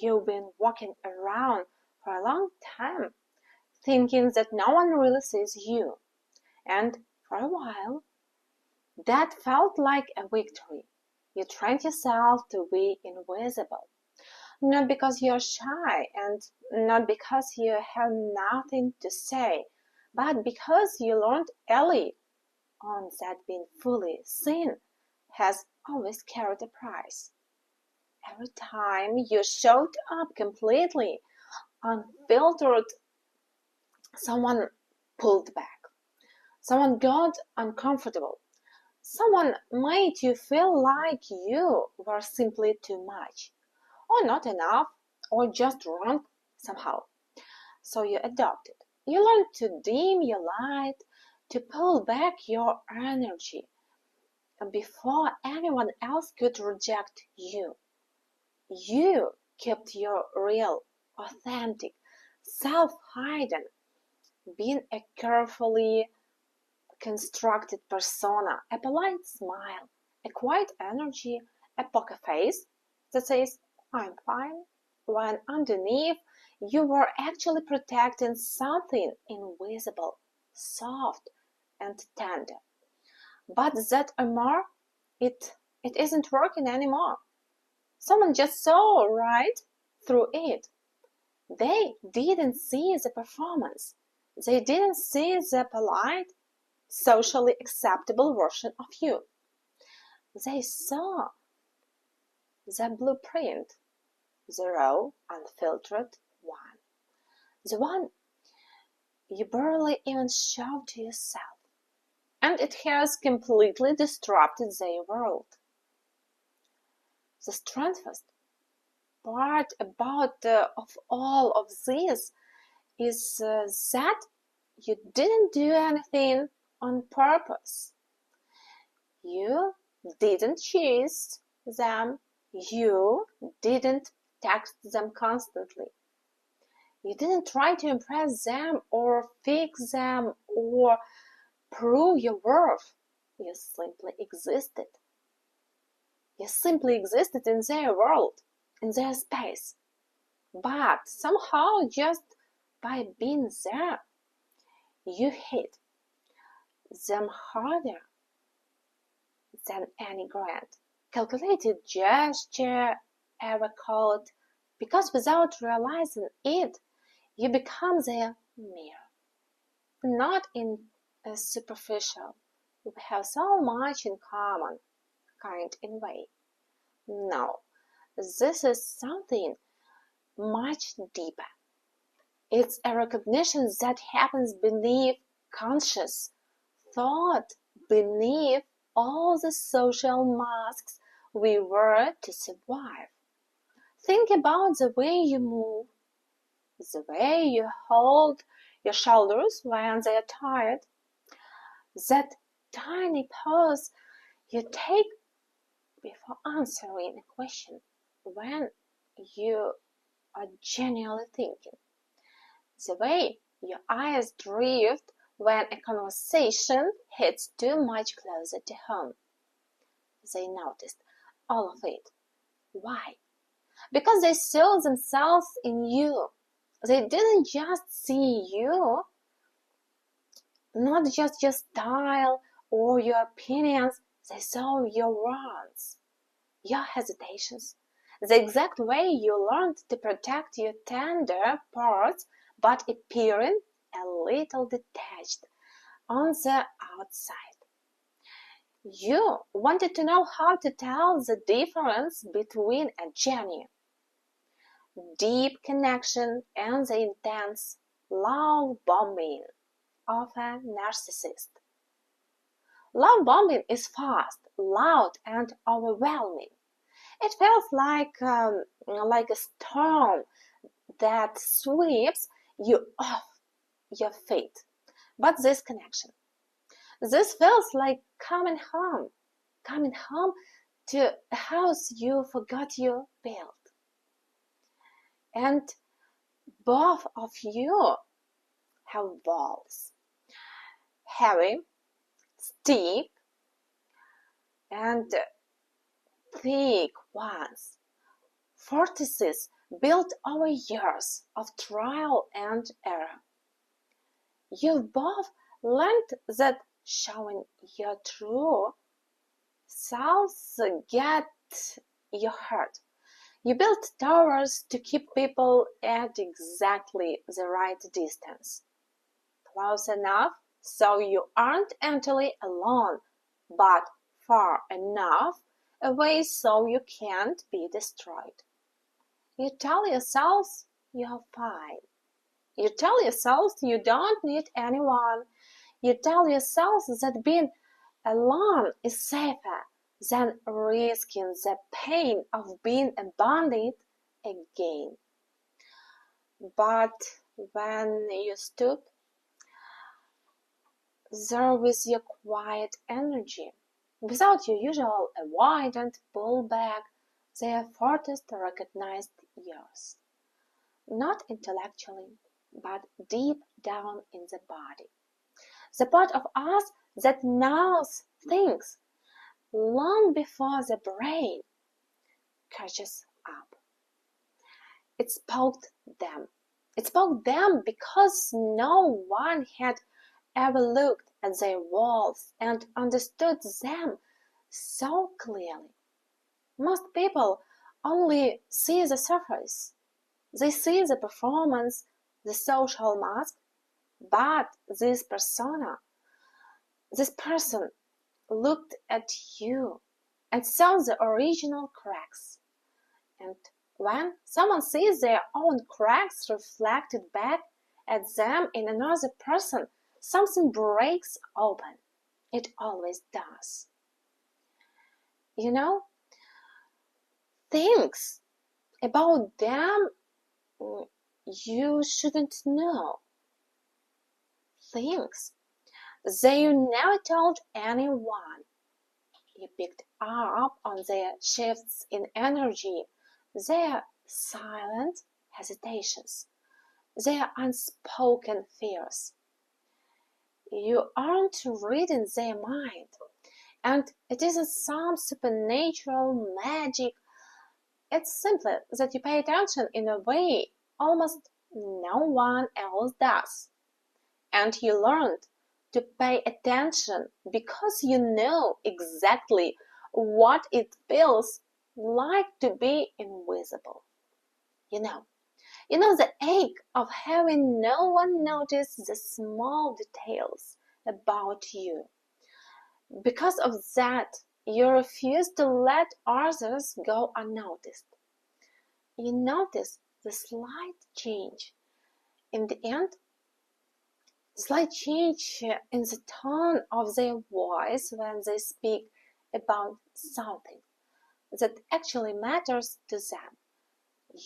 You've been walking around for a long time, thinking that no one really sees you. And for a while, that felt like a victory. You trained yourself to be invisible. Not because you're shy and not because you have nothing to say, but because you learned early on that being fully seen has always carried a price. Every time you showed up completely unfiltered, someone pulled back. Someone got uncomfortable. Someone made you feel like you were simply too much, or not enough, or just wrong somehow. So you adopted. You learned to dim your light, to pull back your energy before anyone else could reject you. You kept your real, authentic self hidden, being a carefully constructed persona, a polite smile, a quiet energy, a poker face that says, I'm fine, when underneath you were actually protecting something invisible, soft, and tender. But that armor, it isn't working anymore. Someone just saw right through it. They didn't see the performance. They didn't see the polite, socially acceptable version of you. They saw the blueprint, the raw, unfiltered one. The one you barely even showed to yourself. And it has completely disrupted their world. The strangest part about of all of this is that you didn't do anything on purpose. You didn't chase them. You didn't text them constantly. You didn't try to impress them or fix them or prove your worth. You simply existed. You simply existed in their world, in their space. But somehow, just by being there, you hit them harder than any grand, calculated gesture ever could, because without realizing it, you become their mirror. Not in a superficial, we have so much in common kind in way. No, this is something much deeper. It's a recognition that happens beneath conscious thought, beneath all the social masks we wear to survive. Think about the way you move, the way you hold your shoulders when they are tired, that tiny pause you take before answering a question when you are genuinely thinking, the way your eyes drift when a conversation hits too much closer to home. They noticed all of it. Why? Because they saw themselves in you. They didn't just see you, not just your style or your opinions. They saw your wants, your hesitations, the exact way you learned to protect your tender parts but appearing a little detached on the outside. You wanted to know how to tell the difference between a genuine, deep connection and the intense love bombing of a narcissist. Love bombing is fast, loud, and overwhelming. It feels like a storm that sweeps you off your feet. But this connection, this feels like coming home to a house you forgot you built. And both of you have walls, heavy, steep, and thick ones, fortresses built over years of trial and error. You've both learned that showing your true selves get you hurt. You build towers to keep people at exactly the right distance. Close enough so you aren't entirely alone, but far enough away so you can't be destroyed. You tell yourselves you're fine. You tell yourselves you don't need anyone. You tell yourselves that being alone is safer than risking the pain of being abandoned again. But when you stoop there with your quiet energy, without your usual avoid and pull back, the effortless recognized yours. Not intellectually, but deep down in the body. The part of us that knows things long before the brain catches up. It spoke them. It spoke them because no one had ever looked at their walls and understood them so clearly. Most people only see the surface. They see the performance, the social mask, but this person looked at you and saw the original cracks. And when someone sees their own cracks reflected back at them in another person, something breaks open. It always does. You know, things about them you shouldn't know. Things that you never told anyone. You picked up on their shifts in energy, their silent hesitations, their unspoken fears. You aren't reading their mind, and it isn't some supernatural magic. It's simply that you pay attention in a way almost no one else does. And you learned to pay attention because you know exactly what it feels like to be invisible. You know the ache of having no one notice the small details about you. Because of that, you refuse to let others go unnoticed. You notice the slight change in the end, slight change in the tone of their voice when they speak about something that actually matters to them.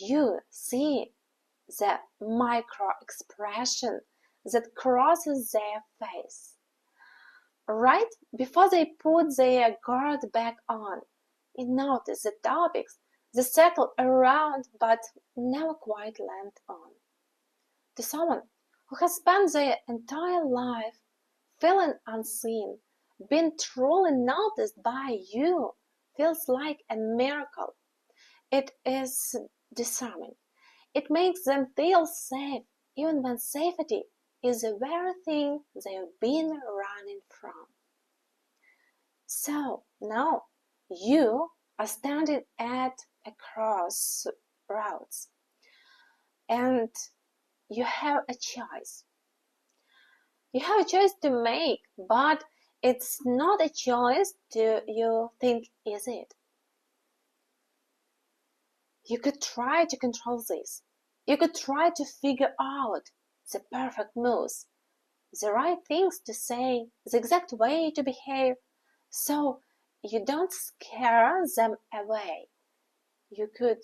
You see the micro expression that crosses their face. Right before they put their guard back on, you notice the topics that circle around but never quite land on. To someone who has spent their entire life feeling unseen, being truly noticed by you feels like a miracle. It is disarming. It makes them feel safe, even when safety is the very thing they've been running from. So now you are standing at a crossroads and you have a choice. You have a choice to make, but it's not a choice you think is it. You could try to control this. You could try to figure out the perfect moves, the right things to say, the exact way to behave, so you don't scare them away. You could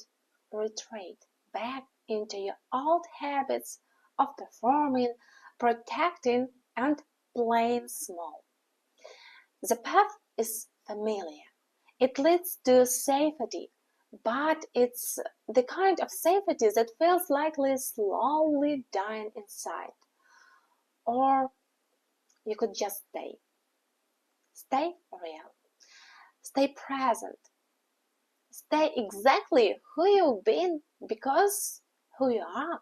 retreat back into your old habits of performing, protecting, and playing small. The path is familiar. It leads to safety, but it's the kind of safety that feels like slowly dying inside. Or you could just stay. Stay real. Stay present. Stay exactly who you've been because who you are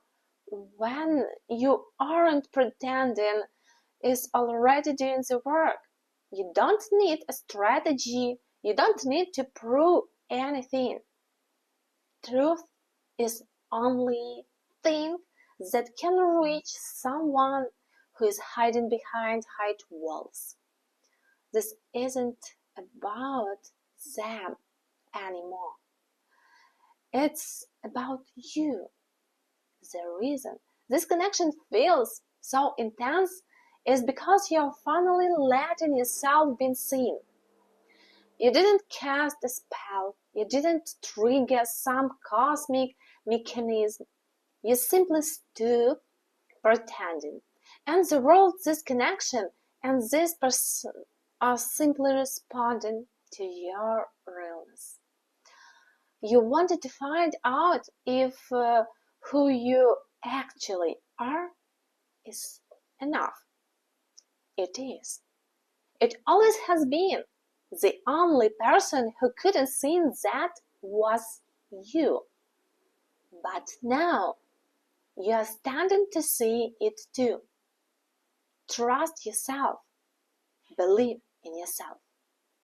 when you aren't pretending is already doing the work. You don't need a strategy. You don't need to prove anything. Truth is only thing that can reach someone who is hiding behind high walls. This isn't about them anymore. It's about you. The reason this connection feels so intense is because you're finally letting yourself be seen. You didn't cast a spell. You didn't trigger some cosmic mechanism. You simply stood pretending. And the world, this connection, and this person are simply responding to your realness. You wanted to find out if who you actually are is enough. It is. It always has been. The only person who couldn't see that was you. But now you are standing to see it too. Trust yourself. Believe in yourself.